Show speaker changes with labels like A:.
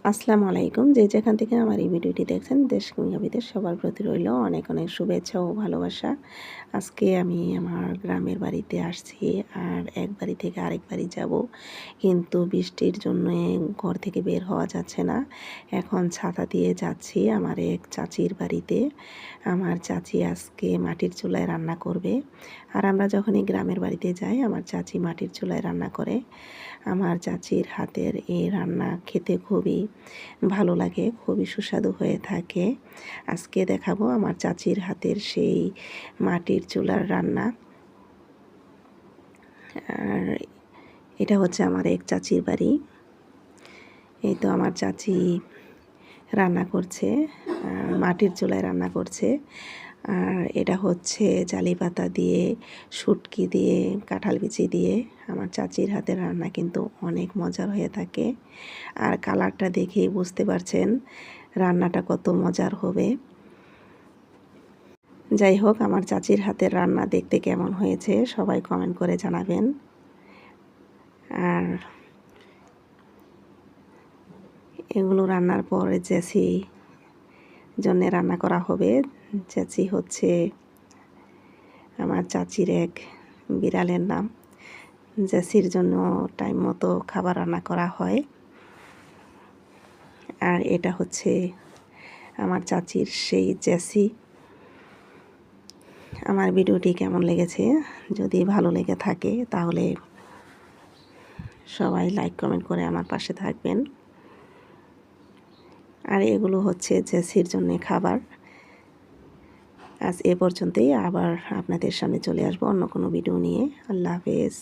A: আসসালামু আলাইকুম। যে যেখান থেকে আমার এই ভিডিওটি দেখছেন, দেশ কিংবা বিদেশ সবার প্রতি রইল অনেক অনেক শুভেচ্ছা ও ভালোবাসা। আজকে আমি আমার গ্রামের বাড়িতে আসছি, আর এক বাড়ি থেকে আরেক বাড়ি যাব, কিন্তু বৃষ্টির জন্য ঘর থেকে বের হওয়া যাচ্ছে না। এখন ছাতা দিয়ে যাচ্ছি আমার এক চাচির বাড়িতে। আমার চাচি আজকে মাটির চুলায় রান্না করবে, আর আমরা যখনই গ্রামের বাড়িতে যাই আমার চাচি মাটির চুলায় রান্না করে। আমার চাচির হাতের এই রান্না খেতে খুবই ভালো লাগে, খুবই সুস্বাদু হয়ে থাকে। আজকে দেখাবো আমার চাচির হাতের সেই মাটির চুলার রান্না। আর এটা হচ্ছে আমার এক চাচির বাড়ি। এই তো আমার চাচি রান্না করছে, মাটির চুলায় রান্না করছে। আর এটা হচ্ছে জালি পাতা দিয়ে, শুটকি দিয়ে, কাঁঠাল বিচি দিয়ে আমার চাচির হাতের রান্না কিন্তু অনেক মজার হয়ে থাকে। আর কালারটা দেখেই বুঝতে পারছেন রান্নাটা কত মজার হবে। যাই হোক, আমার চাচির হাতের রান্না দেখতে কেমন হয়েছে সবাই কমেন্ট করে জানাবেন। আর এগুলো রান্নার পরে জেসি জন্যে রান্না করা হবে। জেসি হচ্ছে আমার চাচির এক বিড়ালের নাম। জেসির জন্য টাইম মতো খাবার রান্না করা হয়। আর এটা হচ্ছে আমার চাচির সেই জেসি। আমার ভিডিওটি কেমন লেগেছে, যদি ভালো লেগে থাকে তাহলে সবাই লাইক কমেন্ট করে আমার পাশে থাকবেন। আর এগুলো হচ্ছে জেসির জন্য খাবার। আজ এ পর্যন্তই, আবার আপনাদের সামনে চলে আসবো অন্য কোনো ভিডিও নিয়ে। আল্লাহ হাফেজ।